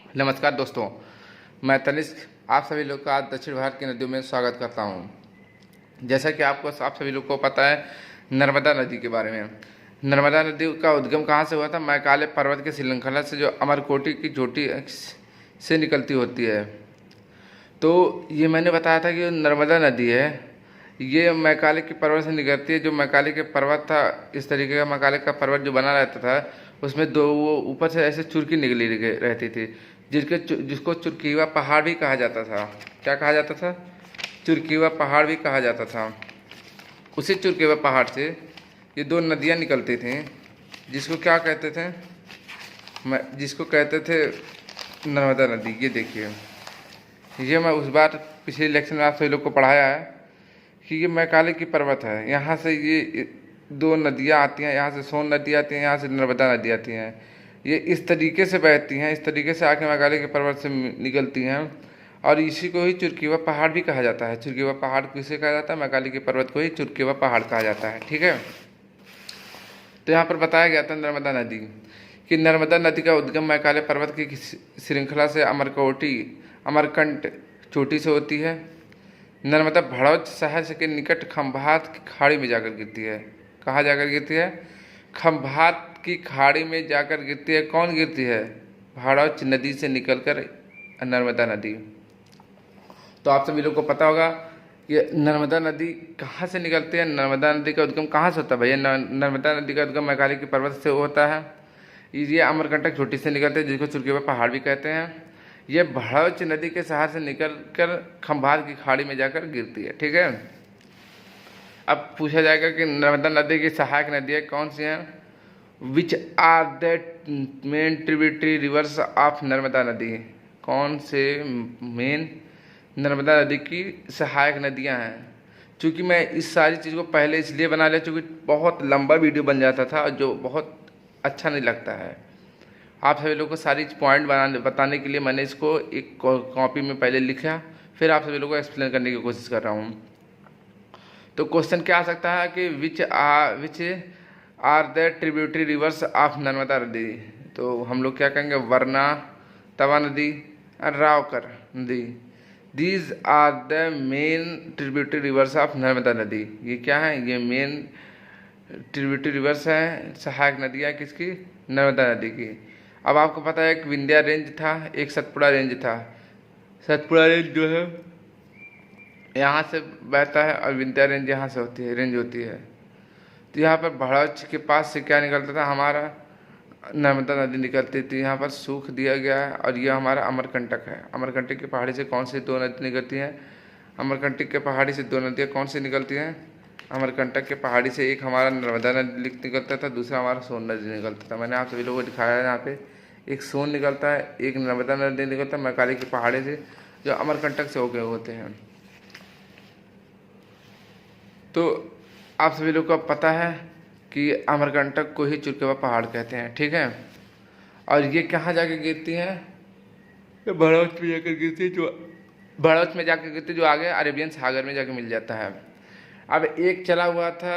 नमस्कार दोस्तों, मैं तनिष्क आप सभी लोग का आज दक्षिण भारत की नदियों में स्वागत करता हूं। जैसा कि आप सभी लोग को पता है नर्मदा नदी के बारे में। नर्मदा नदी का उद्गम कहां से हुआ था? मैकाले पर्वत के श्रृंखला से जो अमरकोटी की चोटी से निकलती होती है। तो ये मैंने बताया था कि जो नर्मदा नदी है ये मैकाले की पर्वत से निकलती है। जो मैकाले के पर्वत था, इस तरीके का मैकाले का पर्वत जो बना रहता था उसमें दो वो ऊपर से ऐसे चुरकी निकली रहती थी, जिसको चुरकीवा पहाड़ भी कहा जाता था। क्या कहा जाता था? चुरकीवा पहाड़ भी कहा जाता था। उसी चुरकीवा पहाड़ से ये दो नदियाँ निकलती थीं, जिसको क्या कहते थे? जिसको कहते थे नर्मदा नदी। ये देखिए, ये मैं उस बार पिछले इलेक्शन में आप सभी लोग को पढ़ाया है कि ये मैकाले की पर्वत है। यहाँ से ये दो नदियाँ आती हैं, यहाँ से सोन नदी आती है, यहाँ से नर्मदा नदी आती हैं। ये इस तरीके से बहती हैं, इस तरीके से आके मैकाले के पर्वत से निकलती हैं और इसी को ही चुरकीवा पहाड़ भी कहा जाता है। चुरकीवा पहाड़ किसे कहा जाता है? मैकाले के पर्वत को ही चुरकीवा पहाड़ कहा जाता है। ठीक है। तो यहाँ पर बताया गया था नर्मदा नदी कि नर्मदा नदी का उद्गम मैकाले पर्वत की श्रृंखला से अमरकंट चोटी से होती है। नर्मदा भड़ौच शहर के निकट खंभात की खाड़ी में जाकर गिरती है। कहाँ जाकर गिरती है? खंभात की खाड़ी में जाकर गिरती है। कौन गिरती है? भड़ौच नदी से निकलकर नर्मदा नदी। तो आप सभी लोग को पता होगा ये नर्मदा नदी कहाँ से निकलती है। नर्मदा नदी का उद्गम कहाँ से होता है भैया? नर्मदा नदी का उद्गम मैकाले की पर्वत से होता है। ये अमरकंटक चोटी से निकलते हैं, जिसको चुरकीवा पहाड़ भी कहते हैं। ये भड़ौच नदी के शहर से निकलकर खंभात की खाड़ी में जाकर गिरती है। ठीक है। अब पूछा जाएगा कि नर्मदा नदी की सहायक नदियाँ कौन सी हैं? Which are the main tributary rivers of Narmada नदी। कौन से मेन नर्मदा नदी की सहायक नदियाँ हैं? चूँकि मैं इस सारी चीज़ को पहले इसलिए बना लिया चूँकि बहुत लंबा वीडियो बन जाता था और जो बहुत अच्छा नहीं लगता है। आप सभी लोगों को सारी पॉइंट बताने के लिए मैंने इसको एक कॉपी में पहले लिखा, फिर आप सभी लोगों को एक्सप्लेन करने की कोशिश कर रहा हूँ। तो क्वेश्चन क्या आ सकता है कि which are the tributary rivers of Narmada नदी। तो हम लोग क्या कहेंगे? वरना, तवा नदी और रावकर नदी। These are the main tributary rivers of Narmada नदी। ये क्या है? ये मेन ट्रिब्यूटरी रिवर्स है, सहायक नदियाँ किसकी? नर्मदा नदी की। अब आपको पता है एक विंध्या रेंज था, एक सतपुड़ा रेंज था। सतपुड़ा रेंज जो है यहाँ से बहता है और विंध्या रेंज यहाँ से रेंज होती है। तो यहाँ पर भड़ौच के पास से क्या निकलता था? हमारा नर्मदा नदी निकलती थी। यहाँ पर सूख दिया गया है और यह हमारा अमरकंटक है। अमरकंटक की पहाड़ी से कौन सी दो नदी निकलती हैं? अमरकंटक के पहाड़ी से दो नदियाँ कौन सी निकलती हैं? अमरकंटक के पहाड़ी से एक हमारा नर्मदा नदी निकलता था, दूसरा हमारा सोन नदी निकलता था। मैंने आप सभी लोगों को दिखाया है, यहाँ पे एक सोन निकलता है, एक नर्मदा नदी निकलता है मैकाले की पहाड़ी से, जो अमरकंटक से होके होते हैं। तो आप सभी लोग को पता है कि अमरकंटक को ही चुरकीवा पहाड़ कहते हैं। ठीक है। और ये कहाँ जाके गिरती हैं? भड़ौच में जाकर गिरती है, भड़ौच में जाकर गिरती जो आगे अरेबियन सागर में जाके मिल जाता है। अब एक चला हुआ था,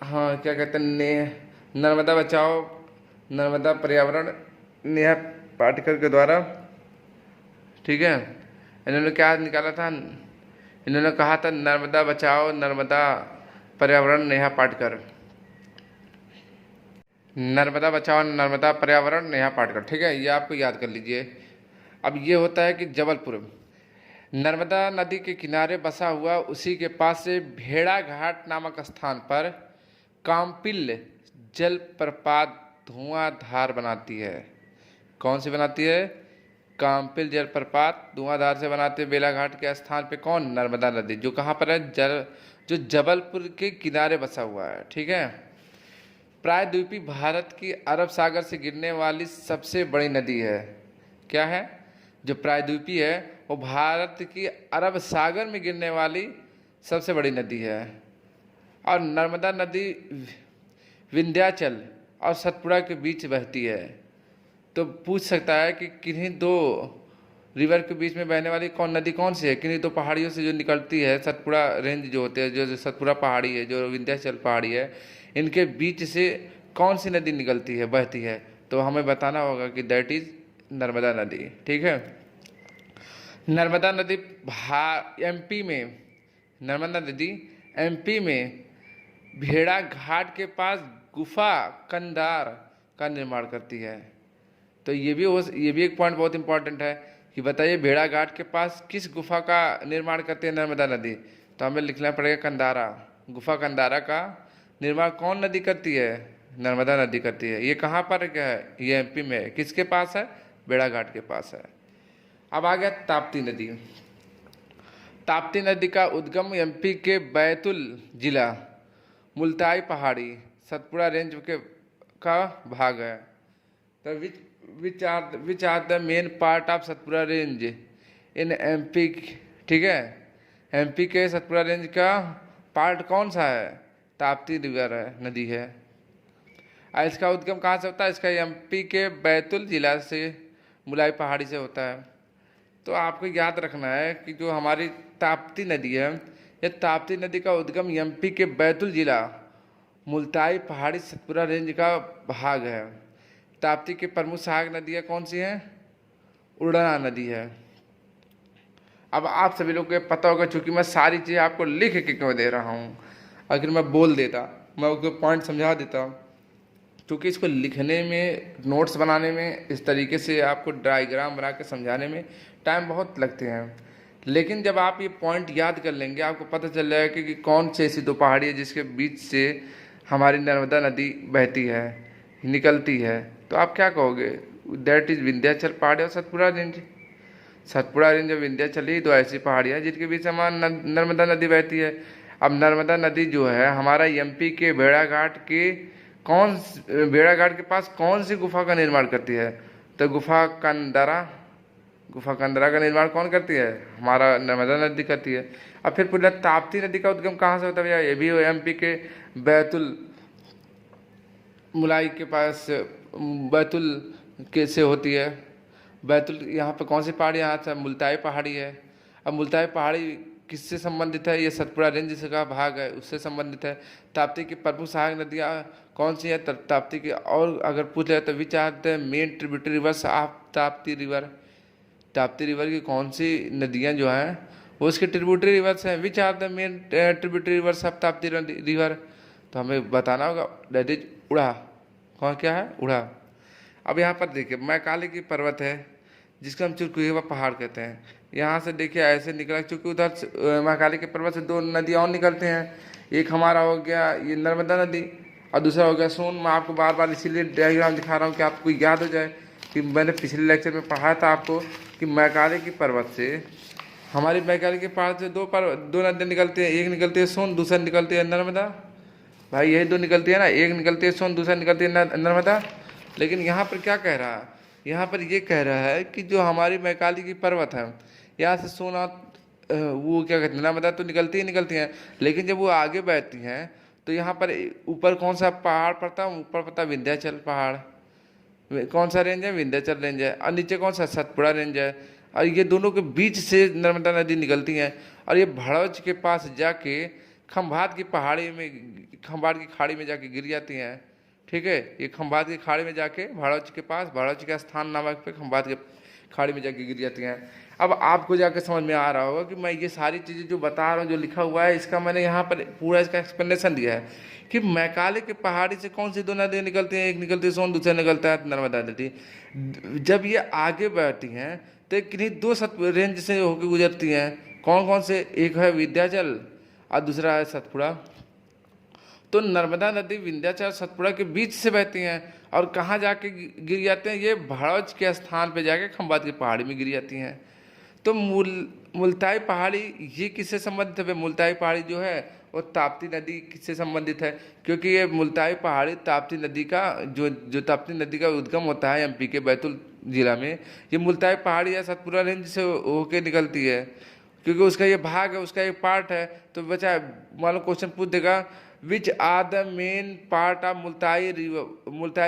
हाँ क्या कहते हैं, नर्मदा बचाओ नर्मदा पर्यावरण नेहा पाटेकर के द्वारा। ठीक है। इन्होंने क्या निकाला था? इन्होंने कहा था नर्मदा बचाओ नर्मदा पर्यावरण नेहा पाटेकर। नर्मदा बचाओ नर्मदा पर्यावरण नेहा पाटेकर। ठीक है, ये आपको याद कर लीजिए। अब ये होता है कि जबलपुर नर्मदा नदी के किनारे बसा हुआ, उसी के पास से भेड़ा घाट नामक स्थान पर काम्पिल जलप्रपात धुआंधार बनाती है। कौन सी बनाती है? काम्पिल जलप्रपात धुआंधार से बनाते हैं। बेलाघाट के स्थान पे कौन? नर्मदा नदी, जो कहाँ पर है? जो जबलपुर के किनारे बसा हुआ है। ठीक है। प्रायद्वीपी भारत की अरब सागर से गिरने वाली सबसे बड़ी नदी है। क्या है? जो प्रायद्वीपी है वो भारत की अरब सागर में गिरने वाली सबसे बड़ी नदी है। और नर्मदा नदी विंध्याचल और सतपुड़ा के बीच बहती है। तो पूछ सकता है कि किन्हीं दो रिवर के बीच में बहने वाली नदी कौन सी है? किन्हीं दो पहाड़ियों से जो निकलती है, सतपुड़ा रेंज जो होते हैं, जो सतपुड़ा पहाड़ी है, जो विंध्याचल पहाड़ी है, इनके बीच से कौन सी नदी निकलती है, बहती है? तो हमें बताना होगा कि दैट इज नर्मदा नदी, ठीक है। नर्मदा नदी एमपी में, नर्मदा नदी एमपी में भेड़ा घाट के पास गुफा कंधार का निर्माण करती है। तो ये भी एक पॉइंट बहुत इंपॉर्टेंट है कि बताइए भेड़ा घाट के पास किस गुफा का निर्माण करती है नर्मदा नदी। तो हमें लिखना पड़ेगा कंधारा। गुफा कंधारा का निर्माण कौन नदी करती है? नर्मदा नदी करती है। ये कहाँ पर क्या है? ये एमपी में है। किसके पास है? भेड़ा घाट के पास है। अब आ गया ताप्ती नदी। ताप्ती नदी का उद्गम एमपी के बैतुल जिला, मुल्ताई पहाड़ी, सतपुड़ा रेंज का भाग है। तो which are the main part of Satpura range in MP, ठीक है। एमपी के सतपुड़ा रेंज का पार्ट कौन सा है? ताप्ती रिवर है, नदी है। इसका उद्गम कहाँ से होता है? इसका एमपी के बैतुल जिला से, मुलाई पहाड़ी से होता है। तो आपको याद रखना है कि जो हमारी ताप्ती नदी है, यह ताप्ती नदी का उद्गम एमपी के बैतुल जिला, मुल्ताई पहाड़ी, सतपुड़ा रेंज का भाग है। ताप्ती की प्रमुख सहायक नदियाँ कौन सी हैं? उड़ना नदी है। अब आप सभी लोग को पता होगा, चूंकि मैं सारी चीज़ें आपको लिख के क्यों दे रहा हूँ। अगर मैं बोल देता, मैं उसको पॉइंट समझा देता, क्योंकि इसको लिखने में, नोट्स बनाने में, इस तरीके से आपको डायग्राम बना के समझाने में टाइम बहुत लगते हैं। लेकिन जब आप ये पॉइंट याद कर लेंगे, आपको पता चल जाएगा कि कौन सी ऐसी दो पहाड़ी है जिसके बीच से हमारी नर्मदा नदी बहती है, निकलती है। तो आप क्या कहोगे? दैट इज विंध्याचल पहाड़ी और सतपुड़ा रेंज। सतपुड़ा रेंज और विंध्याचल ही दो ऐसी पहाड़ियाँ जिनके बीच हमारी नर्मदा नदी बहती है। अब नर्मदा नदी जो है हमारा एमपी के भेड़ाघाट के पास कौन सी गुफा का निर्माण करती है? तो गुफा कंदरा का निर्माण कौन करती है? हमारा नर्मदा नदी करती है। अब फिर पूरा ताप्ती नदी का उद्गम कहाँ से होता है भैया? ये भी एमपी के बैतुल मुलाई के पास, बैतुल के से होती है। बैतुल यहाँ पे कौन सी पहाड़ी? यहाँ से मुल्ताई पहाड़ी है। अब मुल्ताई पहाड़ी किससे संबंधित है? ये सतपुड़ा रेंज का भाग है, उससे संबंधित है। ताप्ती की प्रमुख सहायक नदियाँ कौन सी है? ताप्ती की। और अगर पूछ ले तो which are the main tributary rivers of Tapti river. Tapti river की कौन सी नदियाँ जो हैं वो उसके ट्रिब्यूटरी रिवर्स हैं। Which are the main tributary rivers of Tapti river. तो हमें बताना होगा, दैट इज उड़ा। कौन क्या है? उड़ा। अब यहाँ पर देखिए मैकाली की पर्वत है जिसको हम चुरकुहेवा पहाड़ कहते हैं। यहाँ से देखिए ऐसे निकला, चूँकि उधर महाकाली के पर्वत से दो नदियाँ और निकलते हैं। एक हमारा हो गया ये नर्मदा नदी और दूसरा हो गया सोन। मैं आपको बार बार इसीलिए डायग्राम दिखा रहा हूँ कि आपको याद हो जाए कि मैंने पिछले लेक्चर में पढ़ाया था आपको कि मैकाली की पर्वत से, हमारी मैकाली के पहाड़ से दो नदियाँ निकलती हैं। एक निकलती है सोन, दूसरा निकलती है नर्मदा। भाई यही दो निकलती है ना, एक निकलती है सोन, दूसरा निकलती है नर्मदा। लेकिन यहाँ पर क्या कह रहा है? यहाँ पर ये कह रहा है कि जो हमारी मैकाली की पर्वत है, यहाँ से सोना वो क्या कहते हैं, नर्मदा तो निकलती ही निकलती हैं, लेकिन जब वो आगे बहती हैं तो यहाँ पर ऊपर कौन सा पहाड़ पड़ता है? ऊपर पड़ता है विंध्याचल पहाड़। कौन सा रेंज है? विंध्याचल रेंज है। और नीचे कौन सा? सतपुड़ा रेंज है। और ये दोनों के बीच से नर्मदा नदी निकलती हैं और ये भड़ौच के पास जाके खंभात की पहाड़ी में, खंभात की खाड़ी में जाके गिर जाती हैं। ठीक है, ये खंभात की खाड़ी में जाके भड़ौच के पास, भड़ौच के स्थान नामक पे खंभात के खाड़ी में जाके गिर जाती हैं। अब आपको जाके समझ में आ रहा होगा कि मैं ये सारी चीज़ें जो बता रहा हूँ, जो लिखा हुआ है, इसका मैंने यहाँ पर पूरा इसका एक्सप्लेनेशन दिया है कि मैकाली के पहाड़ी से कौन सी दो नदियाँ निकलती हैं? एक निकलती है सोन, दूसरा निकलता है नर्मदा नदी। जब ये आगे बढ़ती हैं तो किन्हीं दो रेंज से होकर गुजरती हैं। कौन कौन से? एक है विंध्याचल और दूसरा है सतपुड़ा। तो नर्मदा नदी विंध्याचल सतपुड़ा के बीच से बहती हैं और कहाँ जाके गिर जाते हैं? ये भड़ौच के स्थान पे जाके खंभात की पहाड़ी में गिर जाती हैं। तो मुल्ताई पहाड़ी ये किससे संबंधित है? मुल्ताई पहाड़ी जो है वो ताप्ती नदी किससे संबंधित है? क्योंकि ये मुल्ताई पहाड़ी ताप्ती नदी का जो ताप्ती नदी का उद्गम होता है एमपी के बैतुल जिला में, ये मुल्ताई पहाड़ी या सतपुड़ा रेंज से होके निकलती है, क्योंकि उसका ये भाग है, उसका एक पार्ट है। तो बच्चा मान लो क्वेश्चन पूछ देगा which are the main part of Multai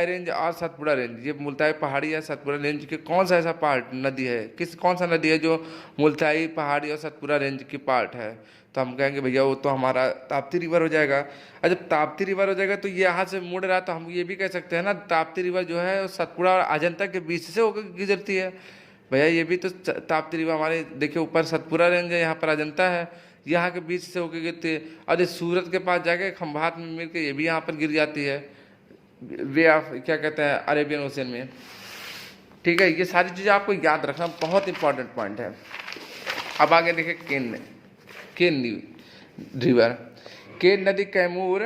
range और सतपुड़ा रेंज। ये मुल्ताई पहाड़ी या सतपुड़ा रेंज के कौन सा ऐसा पार्ट नदी है, कौन सा नदी है जो मुल्ताई पहाड़ी और सतपुड़ा रेंज की पार्ट है? तो हम कहेंगे भैया वो तो हमारा ताप्ती रिवर हो जाएगा। और जब ताप्ती रिवर हो जाएगा तो ये यहाँ से मुड़ रहा है, तो हम ये भी कह सकते हैं ना ताप्ती रिवर जो है सतपुड़ा और अजंता के बीच से होकर गुजरती है। भैया ये भी तो ताप्ती रिवर हमारे देखिए ऊपर सतपुड़ा रेंज है, यहाँ पर अजंता है, यहाँ के बीच से होकर गिरती है। और ये सूरत के पास जाके खंभात में मिल के ये भी यहाँ पर गिर जाती है, वे ऑफ क्या कहते हैं अरेबियन ओशन में। ठीक है, ये सारी चीज़ें आपको याद रखना बहुत इंपॉर्टेंट पॉइंट है। अब आगे देखिए केन रिवर। केन नदी कैमूर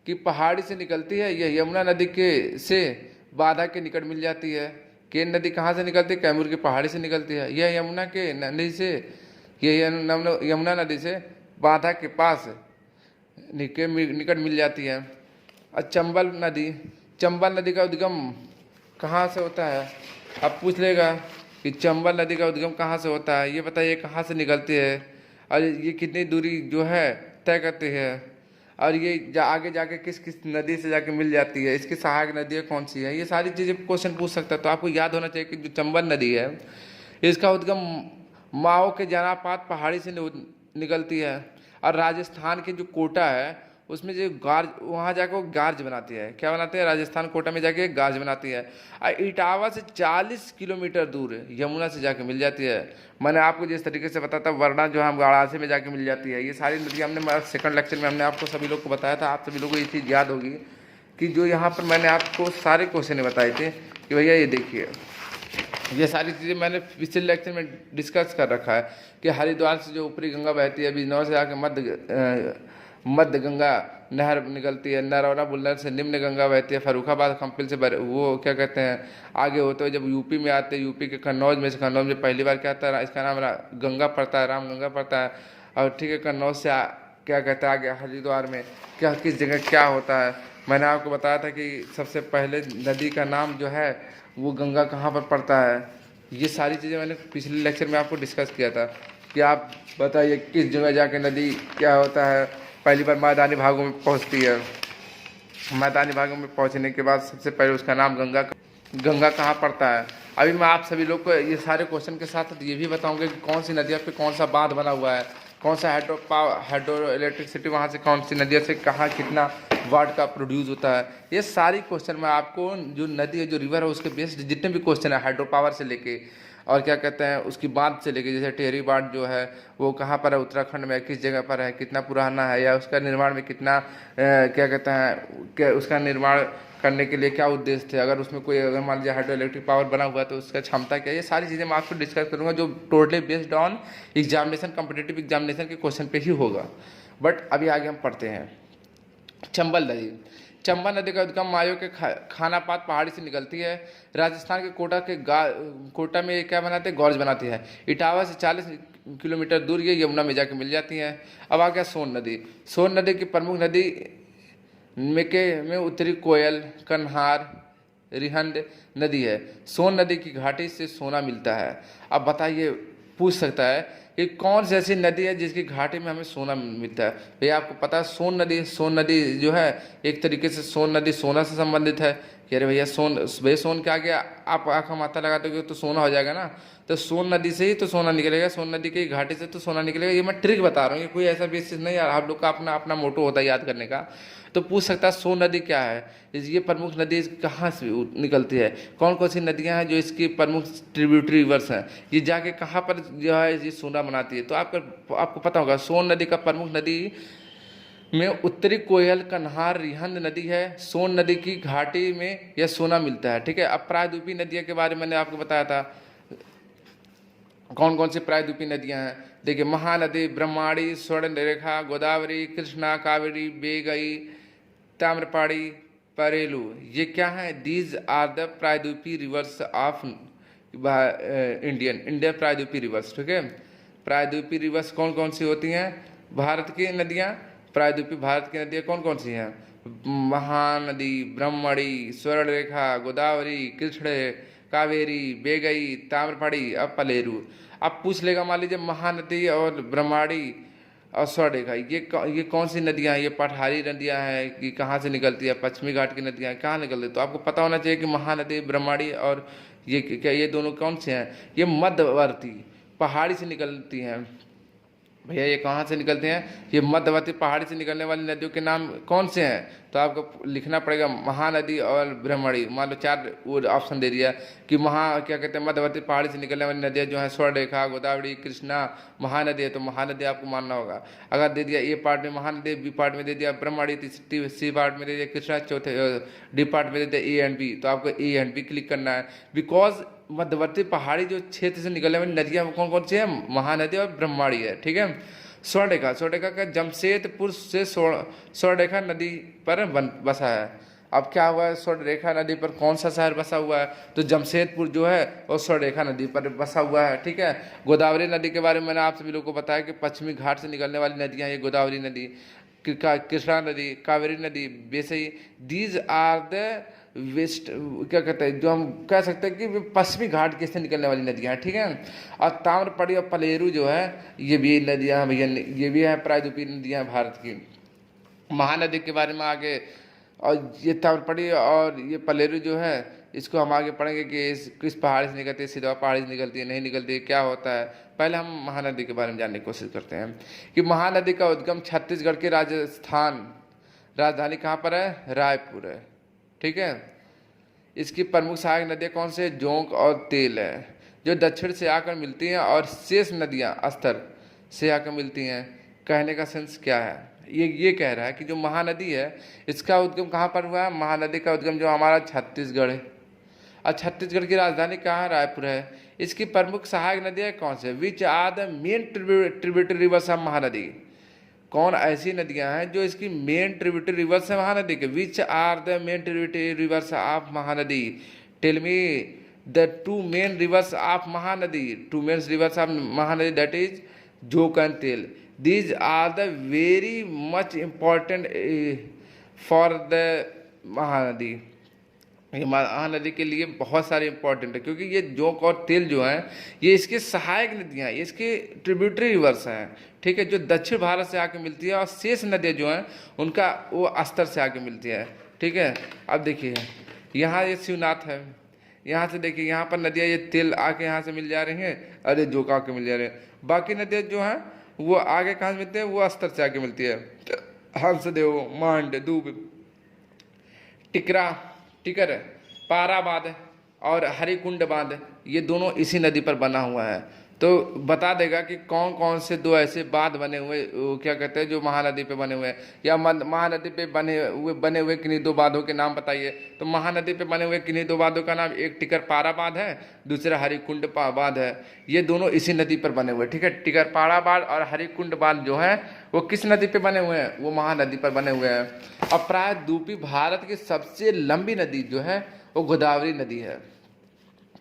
की पहाड़ी से निकलती है, यह यमुना नदी के से बाधा के निकट मिल जाती है। केन नदी कहाँ से निकलती है? कैमूर की पहाड़ी से निकलती है। यह यमुना के नदी से यमुना नदी से बाधा के पास निकट मिल जाती है। और चंबल नदी का उद्गम कहाँ से होता है? अब पूछ लेगा कि चंबल नदी का उद्गम कहाँ से होता है, ये बताइए कहाँ से निकलती है और ये कितनी दूरी जो है तय करती है, और ये आगे जाके किस किस नदी से जाके मिल जाती है, इसकी सहायक नदी कौन सी है, ये सारी चीज़ें क्वेश्चन पूछ सकता है। तो आपको याद होना चाहिए कि जो चंबल नदी है इसका उद्गम माओ के जनापात पहाड़ी से निकलती है, और राजस्थान के जो कोटा है उसमें जो गार्ज वहाँ जाकर वो गार्ज बनाती है। क्या बनाती है? राजस्थान कोटा में जाके गार्ज बनाती है। और इटावा से 40 किलोमीटर दूर यमुना से जाके मिल जाती है। मैंने आपको जिस तरीके से बताया था वरना जो हम वाराणसी में जाके मिल जाती है। ये सारी नदियाँ हमने सेकंड लेक्चर में हमने आपको सभी लोग को बताया था। आप सभी लोगों को ये चीज़ याद होगी कि जो यहाँ पर मैंने आपको सारे क्वेश्चन बताए थे कि भैया ये देखिए ये सारी चीज़ें मैंने पिछले लेक्चर में डिस्कस कर रखा है कि हरिद्वार से जो ऊपरी गंगा बहती है बिजनौर से आके मध्य गंगा नहर निकलती है, नरौरा बुल्लर से निम्न गंगा बहती है, फर्रुखाबाद कंपिल से वो क्या कहते हैं आगे होते हुए जब यूपी में आते हैं, यूपी के कन्नौज में से कन्नौज में पहली बार क्या आता है इसका नाम गंगा पड़ता है, राम गंगा पड़ता है। और ठीक है कन्नौज से क्या कहते हैं आगे हरिद्वार में क्या किस जगह क्या होता है। मैंने आपको बताया था कि सबसे पहले नदी का नाम जो है वो गंगा कहाँ पर पड़ता है। ये सारी चीज़ें मैंने पिछले लेक्चर में आपको डिस्कस किया था कि आप बताइए किस जगह जाके नदी क्या होता है पहली बार मैदानी भागों में पहुंचती है। मैदानी भागों में पहुंचने के बाद सबसे पहले उसका नाम गंगा कहाँ पड़ता है। अभी मैं आप सभी लोग को ये सारे क्वेश्चन के साथ ये भी बताऊंगा कि कौन सी नदियों पे कौन सा बांध बना हुआ है, कौन सा हाइड्रो इलेक्ट्रिसिटी वहाँ से कौन सी नदियों से कहाँ कितना वाट का प्रोड्यूस होता है। ये सारी क्वेश्चन मैं आपको जो नदी है जो रिवर है उसके बेस्ड जितने भी क्वेश्चन है हाइड्रो पावर से लेके और क्या कहते हैं उसकी बांध से लेके, जैसे टेहरी बांध जो है वो कहाँ पर है, उत्तराखंड में किस जगह पर है, कितना पुराना है, या उसका निर्माण में कितना क्या कहते हैं क्या उसका निर्माण करने के लिए क्या उद्देश्य थे, अगर उसमें कोई अगर मान लीजिए हाइड्रो इलेक्ट्रिक पावर बना हुआ है तो उसका क्षमता क्या है। ये सारी चीज़ें मैं आपको डिस्कस करूँगा जो totally based on examination competitive examination के क्वेश्चन पे ही होगा। बट अभी आगे हम पढ़ते हैं। चंबल नदी का उद्गम मायो के खानापात पहाड़ी से निकलती है। राजस्थान के कोटा में क्या बनाते हैं गॉर्ज बनाती है। इटावा से 40 किलोमीटर दूर ये यमुना में जाके मिल जाती हैं। अब आ गया सोन नदी की प्रमुख नदी में उत्तरी कोयल कन्हार रिहंद नदी है। सोन नदी की घाटी से सोना मिलता है। अब बताइए पूछ सकता है कि कौन सी ऐसी नदी है जिसकी घाटी में हमें सोना मिलता है। भैया आपको पता है सोन नदी जो है एक तरीके से सोन नदी सोना से संबंधित है। कह रहे भैया सोन क्या गया आप आँखा माथा लगा दोगे तो सोना हो जाएगा ना, तो सोन नदी से ही तो सोना निकलेगा, सोन नदी की घाटी से तो सोना निकलेगा। ये मैं ट्रिक बता रहा हूँ, ये कोई ऐसा बेसिस नहीं है, आप लोग का अपना अपना मोटो होता है याद करने का। तो पूछ सकता है सोन नदी क्या है, ये प्रमुख नदी कहाँ से निकलती है, कौन कौन सी नदियाँ हैं जो इसकी प्रमुख ट्रिब्यूटरी रिवर्स हैं, ये जाके कहाँ पर जो है ये सोना बनाती है। तो आपको पता होगा सोन नदी का प्रमुख नदी में उत्तरी कोयल कन्हार रिहंद नदी है। सोन नदी की घाटी में यह सोना मिलता है। ठीक है, अब प्रायद्वीपीय नदियों के बारे में मैंने आपको बताया था कौन कौन सी प्रायद्वीपीय नदियां हैं। देखिए महानदी ब्रह्माणी स्वर्णरेखा गोदावरी कृष्णा कावेरी बेगई ताम्रपाणी परेलू, ये क्या है, दीज आर द प्रायद्वीपीय रिवर्स ऑफ इंडिया प्रायद्वीपीय रिवर्स। ठीक है, प्रायद्वीपीय रिवर्स कौन कौन सी होती हैं, भारत की नदियाँ प्रायद्वीपीय भारत की नदियाँ कौन कौन सी हैं, महानदी ब्रह्मणी स्वर्णरेखा गोदावरी कृष्ण कावेरी बेगई ताम्रपाणी अब पलेरू। अब पूछ लेगा मान लीजिए महानदी और ब्रह्मणी और स्वरेखा, ये कौन सी नदियाँ हैं? ये पठारी नदियाँ हैं कि कहाँ से निकलती है? पश्चिमी घाट की नदियाँ कहाँ निकलती है? तो आपको पता होना चाहिए कि महानदी, ब्रह्मणी और ये क्या, ये दोनों कौन से हैं? ये मध्यवर्ती पहाड़ी से निकलती हैं। भैया ये कहाँ से निकलते हैं? ये मध्यवर्ती पहाड़ी से निकलने वाली नदियों के नाम कौन से हैं? तो आपको लिखना पड़ेगा महानदी और ब्रह्मणी। मान लो 4 वो ऑप्शन दे दिया कि क्या कहते हैं, मध्यवर्ती पहाड़ी से निकलने वाली नदियाँ जो हैं स्वर्णरेखा, गोदावरी, कृष्णा, महानदी है, तो महानदी आपको मानना होगा। अगर दे दिया ए पार्ट में महानदी, बी पार्ट में दे दिया ब्रह्मणी, सी पार्ट में दे दिया कृष्णा, चौथे डी पार्ट में दे दिया ए एंड बी, तो आपको ए एंड बी क्लिक करना है। बिकॉज मध्यवर्ती पहाड़ी जो क्षेत्र से निकलने वाली नदियाँ कौन कौन सी है? महानदी और ब्रह्मणी है। ठीक है। स्वर्णरेखा का जमशेदपुर से स्वर्णरेखा नदी पर बसा है। अब क्या हुआ है, स्वर्णरेखा नदी पर कौन सा शहर बसा हुआ है? तो जमशेदपुर जो है वो स्वर्णरेखा नदी पर बसा हुआ है। ठीक है। गोदावरी नदी के बारे में मैंने आप सभी लोगों को बताया कि पश्चिमी घाट से निकलने वाली नदियाँ ये गोदावरी नदी, कृष्णा नदी, कावेरी नदी, बेसई, दीज आर द वेस्ट, क्या कहते हैं, जो हम कह सकते हैं कि पश्चिमी घाट के से निकलने वाली नदियाँ। ठीक है। और ताम्रपड़ी और पलेरू जो है ये भी नदियाँ हैं भैया, ये भी है प्रायद्वीपीय नदियाँ भारत की। महानदी के बारे में आगे, और ये ताम्रपड़ी और ये पलेरू जो है इसको हम आगे पढ़ेंगे कि किस पहाड़ी से निकलती है, सीधा पहाड़ी से निकलती है, नहीं निकलती है, क्या होता है। पहले हम महानदी के बारे में जानने की कोशिश करते हैं कि महानदी का उद्गम छत्तीसगढ़ के राजस्थान, राजधानी कहाँ पर है? रायपुर है। ठीक है। इसकी प्रमुख सहायक नदियाँ कौन से? जोंक और तेल है, जो दक्षिण से आकर मिलती हैं, और शेष नदियाँ अस्तर से आकर मिलती हैं। कहने का सेंस क्या है? ये कह रहा है कि जो महानदी है इसका उद्गम कहाँ पर हुआ है? महानदी का उद्गम जो हमारा छत्तीसगढ़ है, और छत्तीसगढ़ की राजधानी कहाँ? रायपुर है। इसकी प्रमुख सहायक नदियाँ कौन से? Which are the main tributary rivers of Mahanadi. कौन ऐसी नदियां हैं जो इसकी मेन ट्रिब्यूटरी रिवर्स है महानदी के? Which are the main tributary rivers of Mahanadi? Tell me the 2 main rivers of Mahanadi. 2 main rivers of Mahanadi, that is Jonk and Tel. These are the very much important for the Mahanadi. ये महानदी के लिए बहुत सारे इंपॉर्टेंट है, क्योंकि ये जोंक और तेल जो है ये इसके सहायक नदियाँ हैं, इसके ट्रिब्यूटरी रिवर्स हैं। ठीक है। जो दक्षिण भारत से आके मिलती है, और शेष नदियाँ जो हैं उनका वो अस्तर से आके मिलती है। ठीक है। अब देखिए यहाँ ये शिवनाथ है, यहाँ से देखिए यहाँ पर नदियाँ, ये तेल आके यहाँ से मिल जा रही हैं, अरे जोक आके मिल जा रहे हैं। बाकी नदियाँ जो हैं वो आगे कहाँ से मिलती है? वो अस्तर से आके मिलती है। हंसदेव, मांड, दूब, टिकर, पाराबाद और हरिकुंड बांध, ये दोनों इसी नदी पर बना हुआ है। तो बता देगा कि कौन कौन से 2 ऐसे बांध बने हुए, क्या कहते हैं, जो महानदी पे बने हुए हैं, या महानदी पे बने हुए किन्हीं 2 बांधों के नाम बताइए। तो महानदी पे बने हुए किन्हीं 2 बांधों का नाम, एक टिकर पारा बांध है, दूसरा हरिकुंड बांध है। ये दोनों इसी नदी पर बने हुए। ठीक है। टिकर पारा बांध और हरिकुंड बांध जो है वो किस नदी पे बने हुए हैं? वो महानदी पर बने हुए हैं। और प्रायद्वीपीय भारत की सबसे लंबी नदी जो है वो गोदावरी नदी है।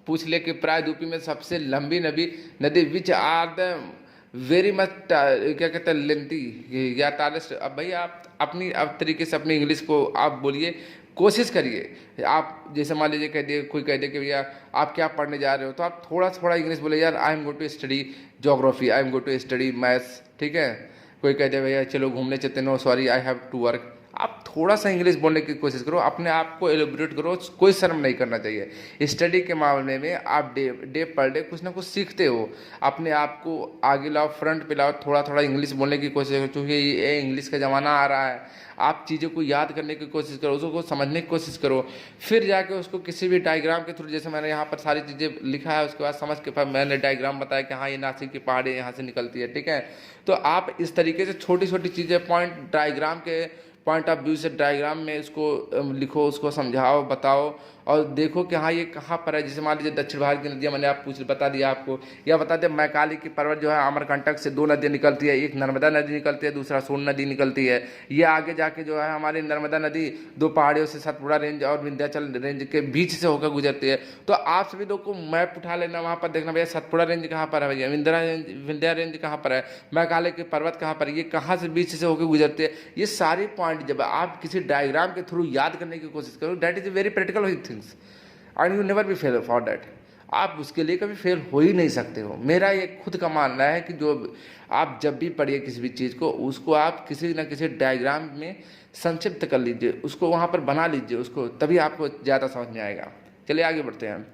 पूछ ले कि प्रायद्वीपीय में सबसे लंबी नदी which are the very much, क्या कहते हैं, लेंथी या तारस्ट। अब भैया आप अपनी अब तरीके से अपनी इंग्लिश को आप बोलिए, कोशिश करिए। आप जैसे मान लीजिए कोई कह दे कि भैया आप क्या पढ़ने जा रहे हो, तो आप थोड़ा थोड़ा इंग्लिश बोले, यार I am going to study geography, I am going to study maths. ठीक है। कोई कह दे भैया चलो घूमने चलते, no sorry I have to work. आप थोड़ा सा इंग्लिश बोलने की कोशिश करो, अपने आप को एलिब्रेट करो, कोई शर्म नहीं करना चाहिए। स्टडी के मामले में आप डे पर डे कुछ ना कुछ सीखते हो, अपने आप को आगे लाओ, फ्रंट पे लाओ, थोड़ा थोड़ा इंग्लिश बोलने की कोशिश करो, क्योंकि ये इंग्लिश का ज़माना आ रहा है। आप चीज़ों को याद करने की कोशिश करो, उसको समझने की कोशिश करो, फिर जाके उसको किसी भी डायग्राम के थ्रू, जैसे मैंने यहाँ पर सारी चीज़ें लिखा है, उसके बाद समझ के मैंने डायग्राम बताया कि हाँ ये नासिक की पहाड़ी यहाँ से निकलती है। ठीक है। तो आप इस तरीके से छोटी छोटी चीज़ें डायग्राम के पॉइंट ऑफ व्यू से डायग्राम में इसको लिखो, उसको समझाओ, बताओ, और देखो कि हाँ ये कहाँ पर है। जैसे मान लीजिए दक्षिण भारत की नदियाँ मैंने बता दिया आपको, या बता दें मैकाली की पर्वत जो है अमरकंटक से 2 नदियाँ निकलती है, एक नर्मदा नदी निकलती है, दूसरा सोन नदी निकलती है। ये आगे जाके जो है हमारी नर्मदा नदी 2 पहाड़ियों से सतपुड़ा रेंज और विंध्याचल रेंज के बीच से होकर गुजरती है। तो आप सभी लोग को मैप उठा लेना, वहाँ पर देखना भैया सतपुड़ा रेंज कहाँ पर है, भैया विंध्या रेंज कहाँ पर है, मैकाली की पर्वत कहाँ पर है, ये कहाँ से बीच से होकर गुजरती है। ये सारी पॉइंट जब आप किसी डायग्राम के थ्रू याद करने की कोशिश करो, that is a very practical things and you never be fail for that. आप उसके लिए कभी फेल हो ही नहीं सकते हो। मेरा ये खुद का मानना है कि जो आप जब भी पढ़िए किसी भी चीज़ को, उसको आप किसी न किसी डायग्राम में संक्षिप्त कर लीजिए, उसको वहाँ पर बना लीजिए उसको, तभी आपको ज़्यादा समझ में आएगा। चलिए आगे बढ़ते हैं।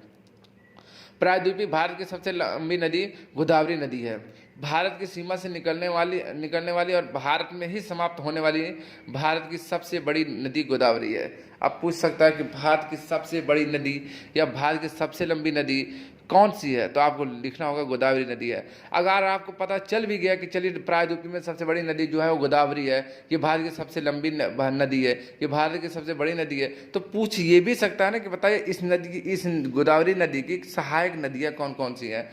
प्रायद्वीपीय भारत की सबसे लंबी नदी गोदावरी नदी है। भारत की सीमा से निकलने वाली और भारत में ही समाप्त होने वाली भारत की सबसे बड़ी नदी गोदावरी है। अब पूछ सकता है कि भारत की सबसे बड़ी नदी या भारत की सबसे लंबी नदी कौन सी है, तो आपको लिखना होगा गोदावरी नदी है। अगर आपको पता चल भी गया कि चलिए प्रायद्वीप में सबसे बड़ी नदी जो है वो गोदावरी है, ये भारत की सबसे लंबी नदी है, ये भारत की सबसे बड़ी नदी है, तो पूछ ये भी सकता है ना कि बताइए इस गोदावरी नदी की सहायक नदियाँ कौन कौन सी हैं।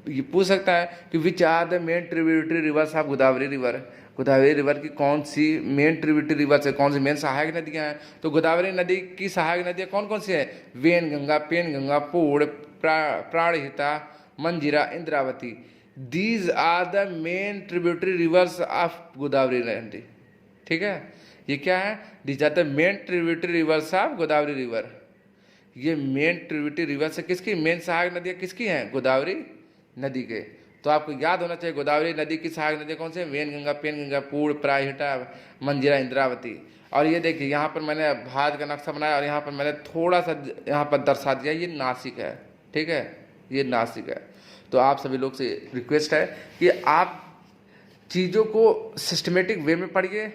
ये पूछ सकता है कि which are the main tributary rivers of Godavari river. Godavari river की कौन सी मेन ट्रिब्यूटरी रिवर्स है, कौन सी मेन सहायक नदियाँ हैं। तो गोदावरी नदी की सहायक नदियाँ कौन कौन सी है? When Ganga, pen Ganga, Purna, Pranhita, Manjira, Indravati. These are the main tributary rivers of Godavari नदी। ठीक है, ये क्या है? These are the main tributary rivers of Godavari river. ये मेन ट्रिब्यूटरी रिवर्स है किसकी? मेन सहायक नदियाँ किसकी हैं? गोदावरी नदी के। तो आपको याद होना चाहिए गोदावरी नदी की सहायक नदी कौन सी? When Ganga, pen Ganga, Purna, Pranhita, Manjira, Indravati. और ये देखिए यहाँ पर मैंने भारत का नक्शा बनाया और यहाँ पर मैंने थोड़ा सा यहाँ पर दर्शा दिया, ये नासिक है। ठीक है, ये नासिक है। तो आप सभी लोग से रिक्वेस्ट है कि आप चीज़ों को सिस्टमेटिक वे में पढ़िए,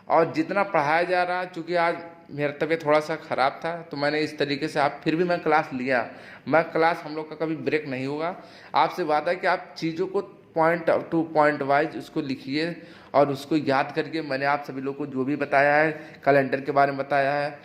और जितना पढ़ाया जा रहा है, चूँकि आज मेरा तबीयत थोड़ा सा ख़राब था तो मैंने इस तरीके से फिर भी मैं क्लास लिया। मैं क्लास हम लोग का कभी ब्रेक नहीं होगा। आपसे वादा है कि आप चीज़ों को पॉइंट टू पॉइंट वाइज उसको लिखिए और उसको याद करके, मैंने आप सभी लोग को जो भी बताया है, कैलेंडर के बारे में बताया है,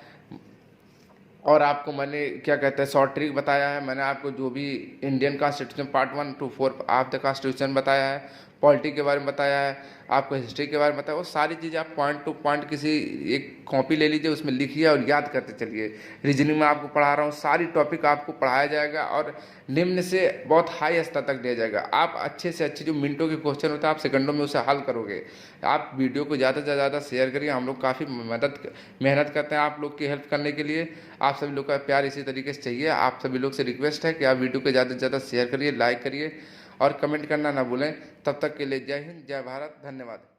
और आपको मैंने क्या कहते हैं शॉर्ट ट्रिक बताया है, मैंने आपको जो भी Indian constitution part 1 to 4 of the constitution बताया है, पॉलिटी के बारे में बताया है, आपको हिस्ट्री के बारे में बताया, वो सारी चीज़ें आप पॉइंट टू पॉइंट किसी एक कॉपी ले लीजिए, उसमें लिखिए और याद करते चलिए। रीजनिंग में आपको पढ़ा रहा हूँ, सारी टॉपिक आपको पढ़ाया जाएगा और निम्न से बहुत हाई स्तर तक दिया जाएगा। आप अच्छे से अच्छे जो मिनटों के क्वेश्चन होता है आप सेकंडों में उसे हल करोगे। आप वीडियो को ज़्यादा से ज़्यादा शेयर करिए, हम लोग काफ़ी मेहनत करते हैं आप लोग की हेल्प करने के लिए। आप सभी लोग का प्यार इसी तरीके से चाहिए। आप सभी लोग से रिक्वेस्ट है कि आप वीडियो को ज़्यादा से ज़्यादा शेयर करिए, लाइक करिए और कमेंट करना ना भूलें। तब तक के लिए जय हिंद, जय भारत, धन्यवाद।